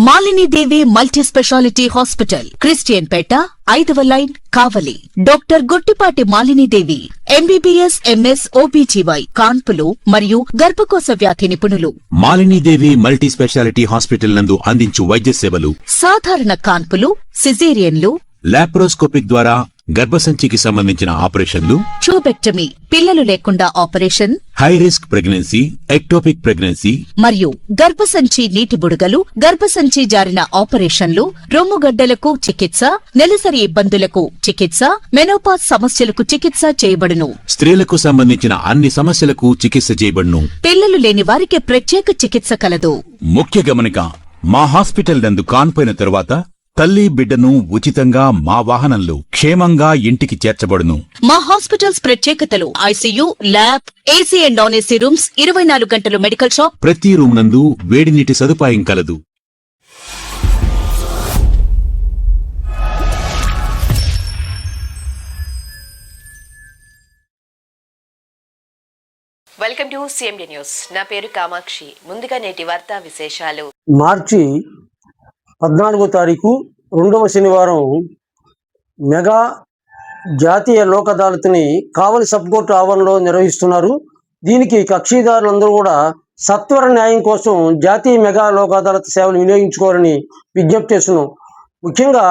మాలిని దేవి multi speciality hospital, Christian పేట, 5వ line, కావలి. Doctor Guttipati Malini దేవి MBBS, MS, OBGY, కాన్పులు మరియు గర్భకోశ వ్యాధి నిపుణులు. మాలిని దేవి మల్టీ స్పెషాలిటీ హాస్పిటల్ నందు అందించు వైద్య సేవలు: సాధారణ కాన్పులు, సిజేరియన్లు, లాప్రోస్కోపిక్ ద్వారా గర్భసంచికి సంబంధించిన ఆపరేషన్లు, ట్యూబెక్టమీ, పిల్లలు లేకుండా operation, high risk pregnancy, ectopic pregnancy మరియు గర్భసంచి నీటి బుడగలు, గర్భసంచి జారిన ఆపరేషన్లు, రొమ్ముగడ్డలకు చికిత్స, నెలసరి ఇబ్బందులకు చికిత్స, మెనోపాజ్ సమస్యలకు చికిత్స చేయబడును. స్త్రీలకు సంబంధించిన అన్ని సమస్యలకు చికిత్స చేయబడును. పిల్లలు లేని వారికి ప్రత్యేక చికిత్స కలదు. ముఖ్య గమనిక: మా హాస్పిటల్ నందు కాన్పోయిన తరువాత తల్లి బిడ్డను ఉచితంగా మా వాహనంలో క్షేమంగా ఇంటికి చేర్చబడును. మా హాస్పిటల్స్ ప్రత్యేకతలు: ICU, lab, AC and non AC rooms, 24 గంటలు మెడికల్ షాప్, ప్రతి రూమ్ నందు వేడి నీటి సదుపాయం కలదు. Welcome to CMD news. నా పేరు కామాక్షి. ముందుగా నేటి వార్తా విశేషాలు. మార్చి 14వ తారీఖు 2వ శనివారం మెగా జాతీయ లోక్ అదాలత్ని కావలి సబ్ కోర్టు ఆవరణలో నిర్వహిస్తున్నారు. దీనికి కక్షిదారులందరూ కూడా సత్వర న్యాయం కోసం జాతీయ మెగా లోక్ అదాలత్ సేవలు వినియోగించుకోవాలని విజ్ఞప్తి చేస్తున్నాం. ముఖ్యంగా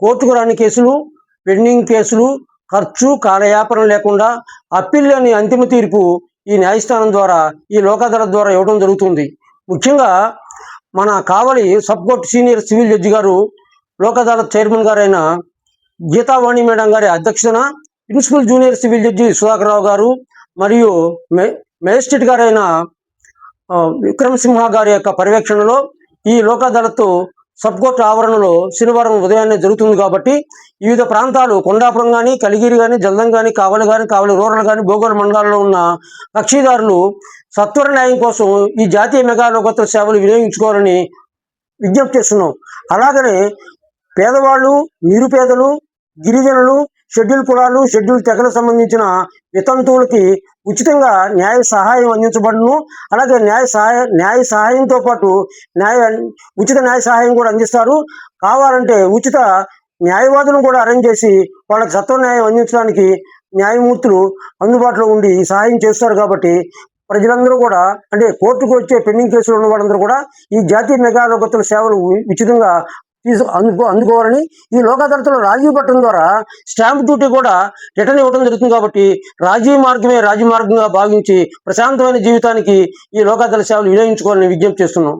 కోర్టుకు రాని కేసులు, పెండింగ్ కేసులు, ఖర్చు కాలయాపనం లేకుండా అప్పీల్ అని అంతిమ తీర్పు ఈ న్యాయస్థానం ద్వారా, ఈ లోక్ అదాలత్ ద్వారా ఇవ్వడం జరుగుతుంది. ముఖ్యంగా మన Kavali sub court senior civil judge గారు, లోక్ అదాలత్ చైర్మన్ గారైన గీతావాణి మేడం గారి అధ్యక్షతన principal junior civil judge Sudhakar Rao గారు మరియు మేజిస్ట్రేట్ గారైన విక్రమసింహ గారి యొక్క పర్యవేక్షణలో ఈ లోక్ అదాలత్ సబ్ కోర్టు ఆవరణలో శనివారం ఉదయాన్నే జరుగుతుంది. కాబట్టి వివిధ ప్రాంతాలు, కొండాపురం కానీ, కలిగిరి కానీ, జల్దం కానీ, కావలి కానీ, కావలి రూరల్ కానీ, భోగోలు మండలాల్లో ఉన్న కక్షిదారులు సత్వర న్యాయం కోసం ఈ జాతీయ మెగా లోక్ అదాలత్ సేవలు వినియోగించుకోవాలని విజ్ఞప్తి చేస్తున్నాం. అలాగనే పేదవాళ్ళు, నిరుపేదలు, గిరిజనులు, షెడ్యూల్ కులాలు, షెడ్యూల్ తెగలకు సంబంధించిన వితంతువులకి ఉచితంగా న్యాయ సహాయం అందించబడును. అలాగే న్యాయ సహాయంతో పాటు ఉచిత న్యాయ సహాయం కూడా అందిస్తారు. కావాలంటే ఉచిత న్యాయవాదులను కూడా అరేంజ్ చేసి వాళ్ళకి సత్వర న్యాయం అందించడానికి న్యాయమూర్తులు అందుబాటులో ఉండి సహాయం చేస్తారు. కాబట్టి ప్రజలందరూ కూడా, అంటే కోర్టుకు వచ్చే పెండింగ్ కేసులు ఉన్న వాళ్ళందరూ కూడా ఈ జాతీయ మెగా లోక్ అదాలత్ సేవలు ఉచితంగా అందుకోవాలని, ఈ లోక్ అదాలత్లో రాజీ పట్టడం ద్వారా స్టాంప్ డ్యూటీ కూడా రిటర్న్ ఇవ్వడం జరుగుతుంది. కాబట్టి రాజీ మార్గమే రాజీ మార్గంగా భావించి ప్రశాంతమైన జీవితానికి ఈ లోక్ అదాలత్ సేవలు వినియోగించుకోవాలని విజ్ఞప్తి చేస్తున్నాం.